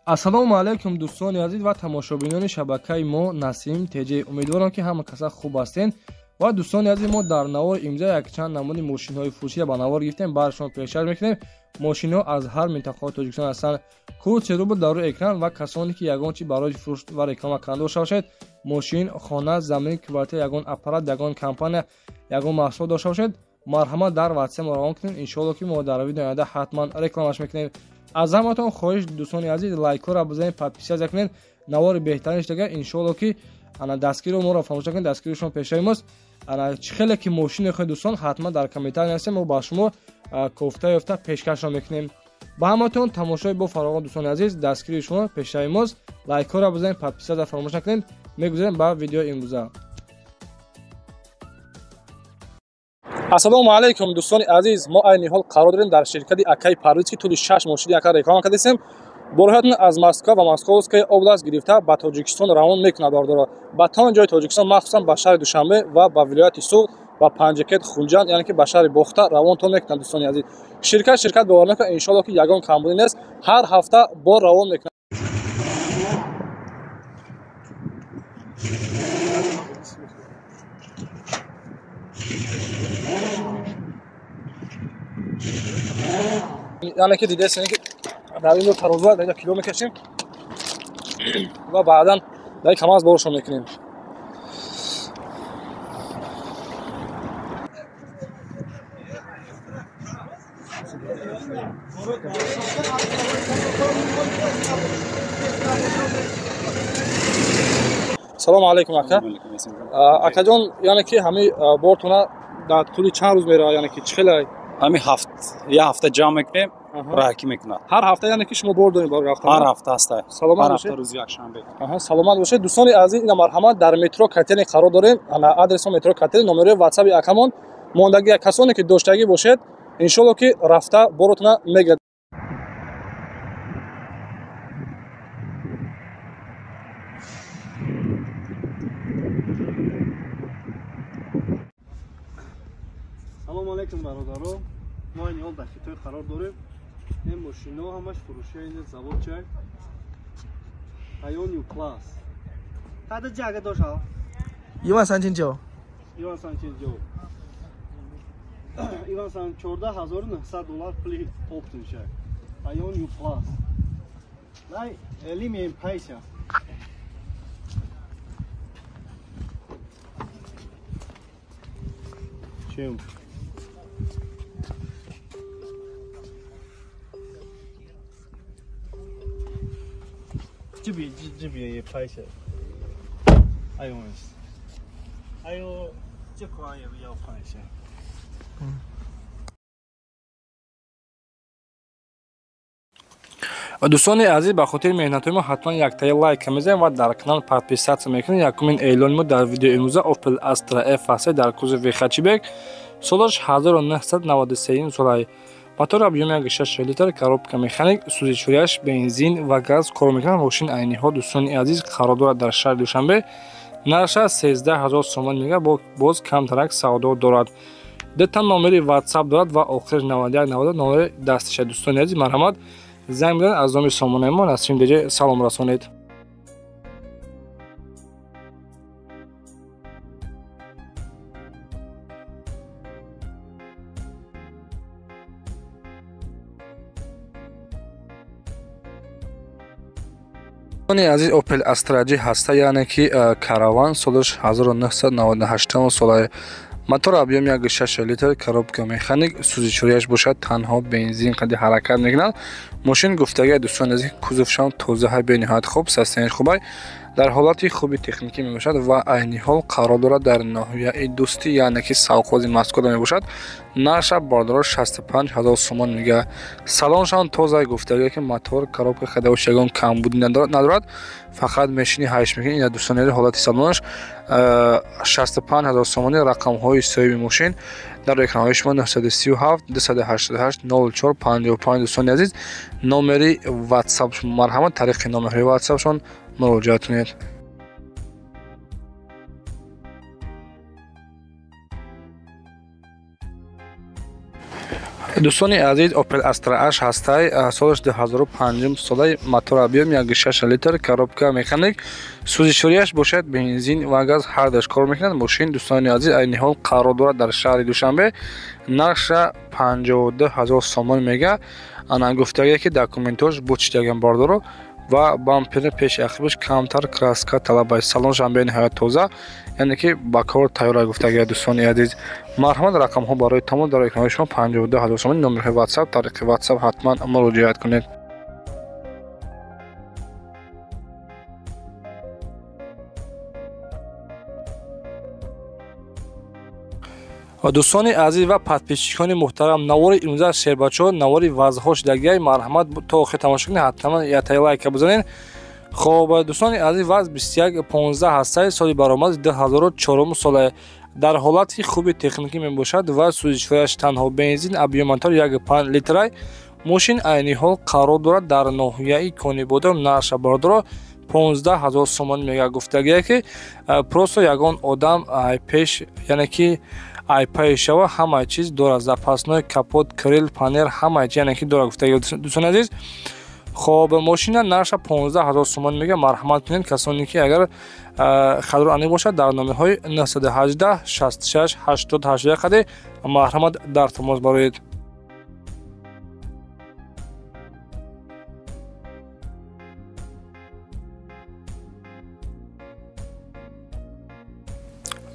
Ассалому алайкум дӯстони азиз ва тамошобинони шабакаи мо Насим Теҷи. Умедворам ки ҳама каса хуб ҳастед. Ва дӯстони азиз, мо дар навори имзо якчанд намуди мошинҳои фурӯшида ба навор гирифтем. Барашон пешкаш мекунем. Мошинҳо аз ҳар минтақаҳои Тоҷикистон ҳастанд. Кӯчи рубл дар рӯи экран ва касоне ки ягон чи барои фурӯш ва реклама карда дошта бошед, мошин, хона, замин, квартира, ягон аппарат, ягон компания, ягон маҳсулот дошта бошед, марҳамат дар WhatsApp мо равон кунед. Иншоалло ки мо дар видеои оянда ҳатман рекламаш мекунем. аз ҳаматон хоҳиш дӯстони азиз лайкҳоро бизанед, подписия кунед, навори беҳтарин шудага. Иншоалло ки дастгиро моро фаромӯш накунед, дастгиришон пешаи мост. Чӣ хеле ки мошин мехоҳед дӯстон, ҳатман дар комментария нависед, мо ба шумо кофта ёфта пешкашро мекунем. Ба ҳаматон тамошои бо фаровон дӯстони азиз, дастгири шумо пешаи мост. Лайкҳоро бизанед, подписия фаромӯш накунед. Мегузарем ба видеои имрӯза. Ассалому алайкум дӯстони азиз, мо айни ҳол қарор дорем дар ширкати Акай Парвиз ки тӯли 6 мошини Акай реклама кардем. Бороҳатон аз Москва ва Московская област гирифта ба Тоҷикистон равон мекунад дордоро. Ба тамоми ҷои Тоҷикистон, махсусан ба шаҳри Душанбе ва ба вилояти Суғ ва Панҷакет Хунҷанд, яъне ки ба шаҳри Бохта равонтон мекунад дӯстони азиз. Ширкат бовар мекунад, иншоалло ки ягон камбудӣ нест, ҳар ҳафта бор равон мекунад. яъне ки дидесен ки дар ин тароза дар кило мекашем ва баъдан дар кам аз боршон мекунем. салому алайкум ака. Акаҷон, яъне ки ҳамин бортона дар тӯли чанд рӯз меравад, яъне ки чӣ хеле ҳамин я ҳафта ҷамъ мекунем, раҳкӣ мекунад. ҳар ҳафта яъне ки шумо бор доред барои рафтан? ҳар ҳафта аста. Саломат бошед. Рӯзи якшанбе. Саломат бошед. Дӯстони азиз, ина марҳамат дар метро Катени қарор дорем. Адресо метро Катени, номерои WhatsApp-и акамон. Мондаги касоне ки доштагӣ бошед, иншоалло ки рафта боротона мегирад. салому алайкум бародаро, мо ин ҳол дар хитои қарор дорем. ин мошино ҳамаш фурӯшиёни завод чай Ioniq Plus.它的价格多少13900 13900 $14900 пули оптун чай Ioniq Plus.来 里面拍一下чем这边也拍起来，还有这款也要拍一下。дӯстони азиз, ба хотири меҳнатҳои мо ҳатман яктаи лайк мезанед ва дар канал подписатсия мекунед. Якумин эълони мо дар видеои имрӯза Opel Astra F аст дар кузови хачибек, солаш 1993 солаи. мотор объёми 1.6 литр, коробка механик, сӯзичурияш бензин ва газ кор мекунад. мошин айниҳо дӯстони азиз қарор дорад дар шаҳри Душанбе. нарша 13000 сомон мега, боз камтарак савдо дорад. детан номери WhatsApp дорад ва охираш 9190 номери дастиша. дӯстони азиз, марҳамат занг бизанед, аз номи сомонаи мо Насим Теҷи салом расонед. азиз, Opel Astra G ҳаста, яъне ки караван, солаш 1998 солаи. мотор объёми 1.6 литр, коробка механик, сӯзичурияш бошад, танҳо бензин қади ҳаракат мекунад. мошин гуфтаги дӯстони азиз, кузовшон тозаҳа, бениҳоят хуб, состоянияш хубай, дар ҳолати хуби техникӣ мебошад ва айни ҳол қарор дорад дар ноҳияи Дӯстӣ, яъне ки совхози Москва мебошад. нарша бардорор 65000 сомон мега. салоншон тоза, гуфтаги ки мотор, коробка хадаош ягон камбудӣ надорад, фақат мешини ҳайш мекунад. ина дӯстони азиз, ҳолати салонаш 65000 сомони. рақамҳои соҳиби мошин дар экранҳои шумо 937 288 04 55. дӯстони азиз, номери WhatsApp марҳамат тариқи номерҳои WhatsApp-шон муроҷиат кунед. дӯстони азиз, Opel Astra H ҳастай солаш 2005 солаи мотор объем 1.6 литр, коробка механик, сӯзишворияш бошад бензин ва газ ҳар даш кор мекунад. Мошин дӯстони азиз айни ҳол қарор дорад дар шаҳри Душанбе. Нарша 52000 сомон мега. Ана гуфтаге ки документош бучтаган бардоро ва бампери пеши ақибаш камтар краска талабай. Салонш ҳам бениҳоят тоза, яъне ки ба кор тайёр гуфтаге дӯстони азиз. Марҳамат, рақамҳо барои тамос дар экрани шумо 52000 сомон, номерҳои WhatsApp, тариқи WhatsApp ҳатман муроҷиат кунед. дӯстони азиз ва подписчикони муҳтарам, навори имрӯза Шербачо, навори вазъҳо шудагиай, марҳамат то охир тамошо кунед, ҳатман ятаи лайка бизанед. Хоб дӯстони азиз, вазъ 2115 ҳастаи соли баромад 2004 соле дар ҳолати хуби техникӣ мебошад ва сӯзишворияш танҳо бензин, объем мотор 1.5 литрай. Мошин айни ҳол қарор дорад дар ноҳияи Конибодор, нарша бардоро 15000 сомон мега. Гуфтагие ки просто ягон одам пеш, яъне ки айпаи шава ҳамаи чиз дорад, запасной, капот, крил, панел, ҳамаи чиз, яъне ки дорад. Гуфтагие дӯстони азиз, хоб мошина нарша 15000 сомон мега. Марҳамат кунед, касоне ки агар хадро ани бошад дар номерҳои 918 66 80 81 марҳамат дар тамос бароед.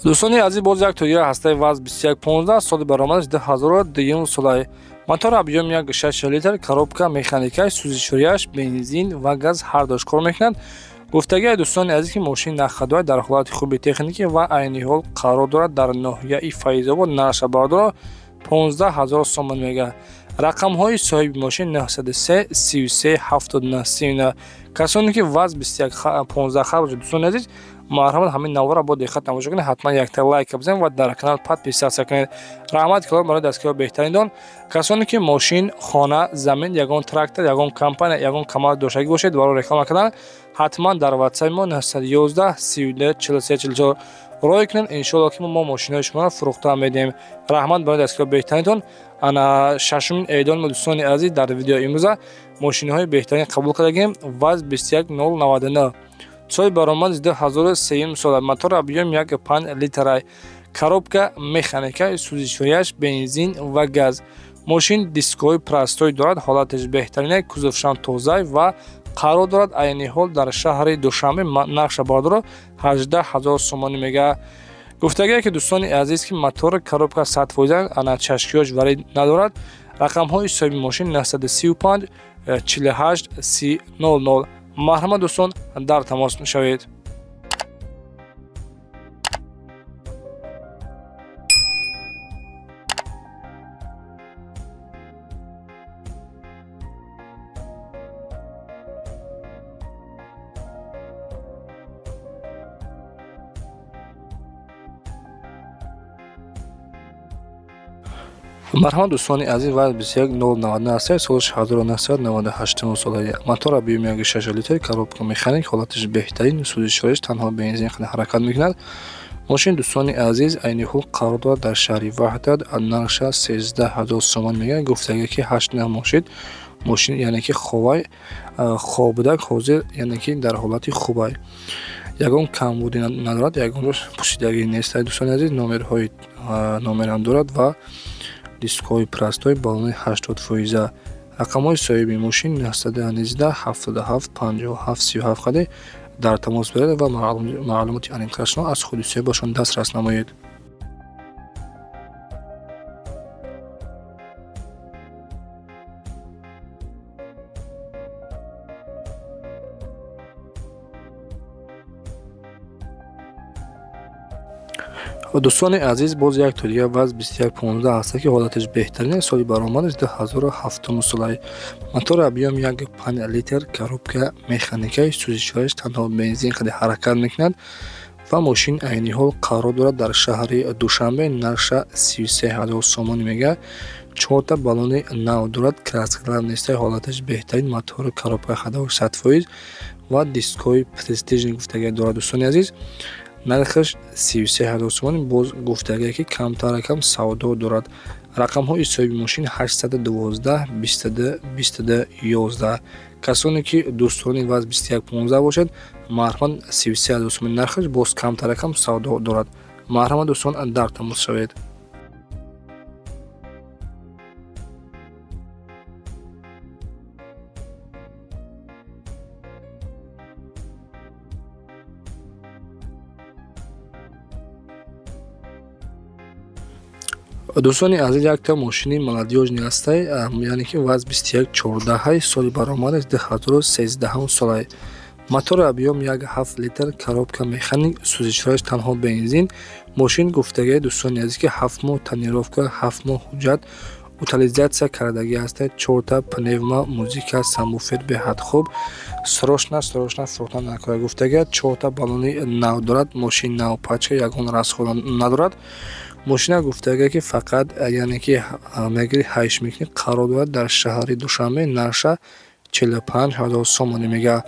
дӯстони азиз, боз як Toyota ҳастаи вазъ 2115 соли баромадаш 2002 солаи мотор объем 1.6 литр, коробка механикаи, сӯзишворияш бензин ва газ ҳар дош кор мекунад. Гуфтагии дӯстони азиз ки мошин нахадвай дар ҳолати хуби техникӣ ва айни ҳол қарор дорад дар ноҳияи Файзобод, нарша бардоро 15000 сомон мега. рақамҳои соҳиби мошин 903 33 79 39. касоне ки вазъ 2115 хабар дӯстони азиз, марҳамат ҳамин навора бо диққат тамошо кунед, ҳатман якта лайка бизанед ва дар канал подписатсия кунед. раҳмати калом барои дастгироҳи беҳтаринтон. касоне ки мошин, хона, замин, ягон трактор, ягон компания, ягон камар доштагӣ бошед барои реклама кардан, ҳатман дар WhatsApp мо 911 32 43 44 рой кунед. иншоалло ки мо мошинои шуморо фурӯхта медиҳем. раҳмат барои дастгироҳи беҳтаринтон. ана 6 эйдон мо дӯстони азиз дар видеои имрӯза мошинаҳои беҳтарин қабул кардагем. вазъ 21099 соли баромад 2003 сола, мотор объем 1.5 литрай, коробка механика, сӯзишворияш бензин ва газ. мошин дискои простой дорад, ҳолаташ беҳтаринай, кузовшам тозай ва қарор дорад айни ҳол дар шаҳри Душанбе, нақша бардоро 18000 сомон мега. гуфтагие ки дӯстони азиз ки мотор, коробка 100% ана чашкиёш варид надорад. рақамҳои соҳиби мошин 935 48 300. марҳамат дӯстон, дар тамос шавед. марҳамат дӯстони азиз, вазъ 21099 ҳастаи солаш 1998 солаи мотор объем 1.6 литр, коробка механик, ҳолаташ беҳтарин, сӯзишворияш танҳо бензин хеле ҳаракат мекунад. мошин дӯстони азиз айни ҳол қарор дорад дар шаҳри Ваҳдат, нарша 13000 сомон мега. гуфтаге ки 8 нав мошин, яъне ки ховай хобудак ҳозир, яъне ки дар ҳолати хубай, ягон камбуди надорад, ягонрош пусидагӣ нестай. дӯстони азиз, номерам дорад ва дискои простой, балони 80%. рақамҳои соҳиби мошин 919 77 57 37 дар тамос баред ва маълумоти аниқашро аз худусӣ бошон дастрас намоед. дӯстони азиз, боз як Toyota вазъ 2115 ҳаста ки ҳолаташ беҳтарин, соли баромадаш 2007 солаи мотор объем 1.5 литр, коробка механикаи, сӯзишворияш танҳо бензин хеле ҳаракат мекунад ва мошин айни ҳол қарор дорад дар шаҳри Душанбе, нарша 33000 сомон мега. 4 балони нав дорад, краскалар нестай, ҳолаташ беҳтарин, мотори, коробка хадавош 100% ва дискои престижни гуфтаге дорад. дӯстони азиз, нархаш 33000 сомон. боз гуфтагие ки камтаракам савдо дорад. рақамҳои соҳиби мошин 812 22 22 11. касоне ки дӯстдорони ваз 2115 бошад, марҳамат 33000 сомони нархаш боз камтаракам савдо дорад. марҳамат дӯстон, дар тамос шавед. дӯстони азиз, якта мошини молодёжни ҳастай, яъне ки ваз 2114 соли баромадаш 2013 солай. мотори объём 1.7 литр, коробка механик, сӯзишвораш танҳо бензин. мошин гуфтагии дӯстони азиз ки 7 моҳ тонировка, 7 моҳ ҳуҷҷат, утилизатсия кардагӣ ҳастай, 4 та пневма, музика, самбуфер беҳад хуб, срочна фурӯхтан накора гуфтагия, 4 та баллони нав дорад. мошин навпачка, ягон расход надорад. мошина гуфтагия ки фақат яъне ки мегири 8 мекни қарор дорад дар шаҳри Душанбе. нарша 45000 сомонӣ мега.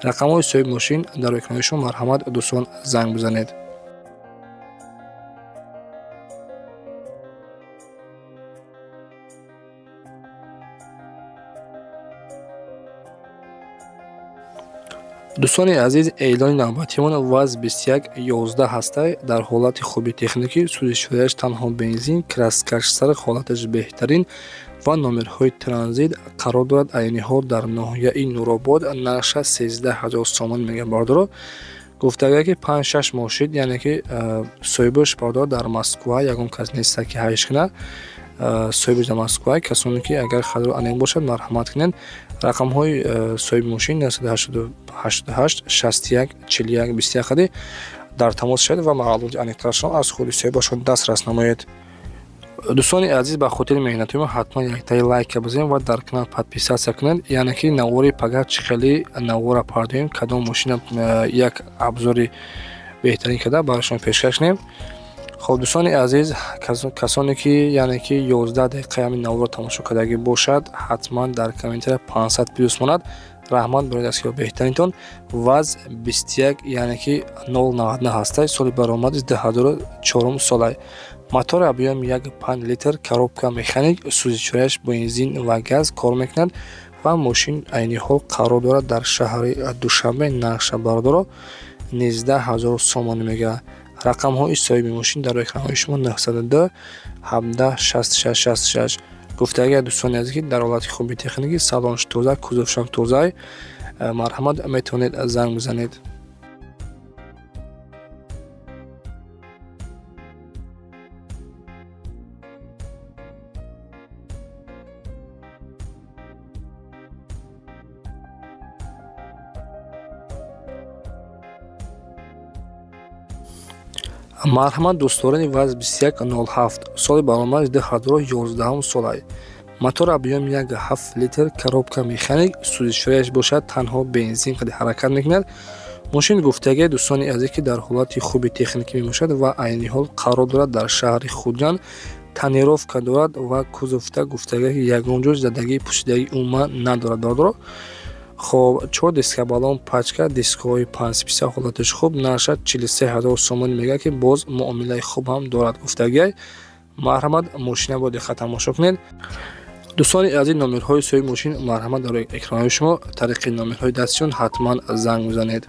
рақамҳои соҳиби мошин дар экрани шумо. марҳамат дӯстон, занг бизанед. дӯстони азиз, эълони навбатимон ваз 2111 ҳастай. дар ҳолати хуби техникӣ, сӯзишворияш танҳо бензин, краскаш сарх ҳолаташ беҳтарин ва номерҳои транзит қарор дорад. айни ҳол дар ноҳияи Нуробод. нарша 13000 сомон мега бардоро. гуфтагия ки 5-6 мошид, яъне ки соҳибаш бардор дар Москва, ягон кас неста ки ҳайш кунад. соҳибаш дар Москва, касоне ки агар хадро анеқ бошад, марҳамат кунед. рақамҳои соҳиби мошин 988 61 41 21 дар тамос шавед ва маълумоти аниқтарашон аз худи соҳибашон дастрас намоед. дӯстони азиз, ба хотири меҳнати мо ҳатман яктаи лайка бизанед ва дар канал подписатсия кунед. яъне ки навори пагар чӣ хеле навора пардоем, кадом мошина як абзори беҳтарин карда барашон пешкаш кунем. хоб дӯстони азиз, касоне ки яъне ки 11 дақиқа ҳамин наворро тамошо кардагӣ бошад, ҳатман дар комментария 500 плюс монад. раҳмат барои дастгирии беҳтаринтон. ваз 21 яъне ки 099 ҳастай, соли баромадиш 2004 солай. мотори объём 1.5 литр, коробка механик, сӯзишворияш бензин ва газ кор мекунад ва мошин айни ҳол қарор дорад дар шаҳри Душанбе. нақша бардоро 19000 сомонӣ мега. рақамҳои соҳиби мошин дар экранҳои шумо 902 17 66 66. гуфтагия дӯстони азиз ки дар ҳолати хуби техникӣ, салонш тоза, кузовшам тоза, марҳамат метавонед занг бизанед. марҳамат дӯстдорони ваз 2107 соли баромадиш 2011 солай. мотори объём 1.7 литр, коробка механик, сӯзишворияш бошад танҳо бензин қади ҳаракат мекунад. мошин гуфтагии дӯстони азиз ки дар ҳолати хуби техникӣ мебошад ва айни ҳол қарор дорад дар шаҳри Худҷанд. тонировка дорад ва кузовта гуфтагия ки ягон ҷо задагии пӯсидагӣ умуман надорад бардоро. хоб 4 диска баллон пачка, дискаҳои 5 ҳолаташ хуб. нарша 43000 сомонӣ мега ки боз муомилаи хуб ҳам дорад гуфтагия. марҳамат мошина бо диққат тамошо кунед. дӯстони азиз, номерҳои соҳиби мошин марҳамат дар экранҳои шумо. тариқи номерҳои дастиён ҳатман занг бизанед.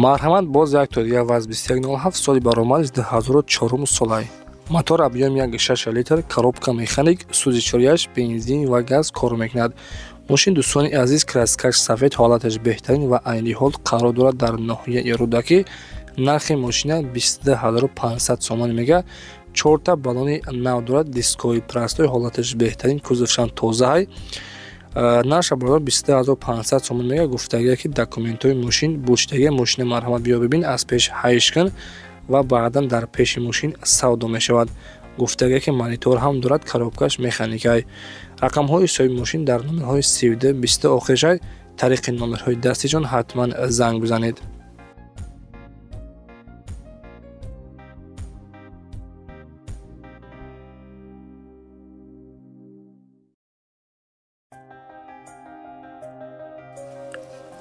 марҳамат боз як торига ваз 2107 соли баромадиш 2004 солай. мотор объём 1.6 литр, коробка механик, сӯзишворияш бензин ва газ кор мекунад. мошин дӯстони азиз краскаш сафед, ҳолаташ беҳтарин ва айни ҳол қарор дорад дар ноҳияи Рӯдакӣ. нархи мошина 22500 сомон мега. 4 та баллони нав дорад, дискои простой, ҳолаташ беҳтарин, кузовшам тозаҳай. нарша бардор 22500 сомон мега. гуфтагия ки документҳои мошин бучдагия мошина марҳамат биё бибин, аз пеш ҳайш кун ва баъдан дар пеши мошин савдо мешавад. гуфтагия ки монитор ҳам дорад, коробкаш механикай. рақамҳои соҳиби мошин дар номерҳои 32 20 охиршай. тариқи номерҳои дастиҷон ҳатман занг бизанед.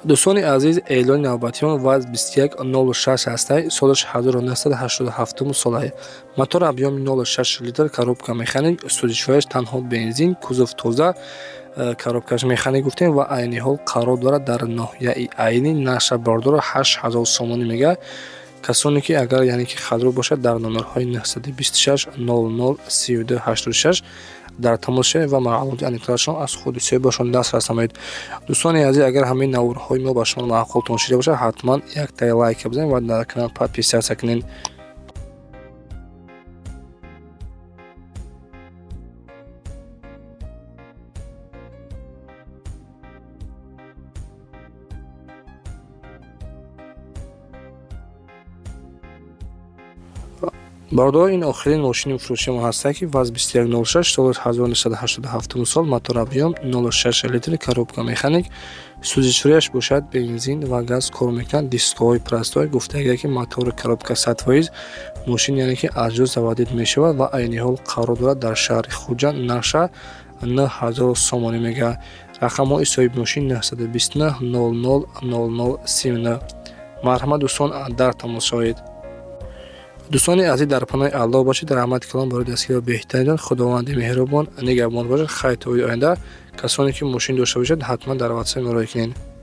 дӯстони азиз, эълони навбатиён ва 2106 ҳастай солаш 1987 солае. Мотор объёми 0,6 литр, коробка механик, сӯзишҳояш танҳо бензин, кузов тоза, коробкаш механик гуфтем ва айни ҳол қарор дорад дар ноҳияи айни нақша бардора 8000 сомонӣ мега. касоне ки агар яъне ки хадро бошад дар номерҳои 926 00 32 86 дар тамос шавед ва маълумоти аниқтарашон аз худи соҳибашон дастрас намоед. дӯстони азиз, агар ҳамаи наврҳои мо ба шумо маъқултон шуда бошад, ҳатман яктаи лайк бизанед ва дар канал подписатсия кунед. бардор, ин охирин мошини фурӯшиамон ҳастад ки ВАЗ 2106 соли 1987 сол, мотор объём 0,6 литр, коробка механик, сӯзишҳояш бошад бензин ва газ кор мекунад, дисковой простой. Гуфтагия ки мотори коробка 100%, мошин яъне ки аҷзо заводид мешавад ва айни ҳол қарор дорад дар шаҳри Хуҷанд, нақша 9000 сомонӣ мега. рақамҳои соҳиби мошин 929 00 00 39. марҳамат дӯстон, дар тамос шавед. дӯстони азиз, дар паноҳи Аллоҳ бошед. раҳмати калом барои дастгирии беҳтарин. худованди меҳрубон нигоҳбон бошад. хайр то оянда касоне ки мошин дошта бошад, ҳатман дар WhatsApp муроҷиат кунед.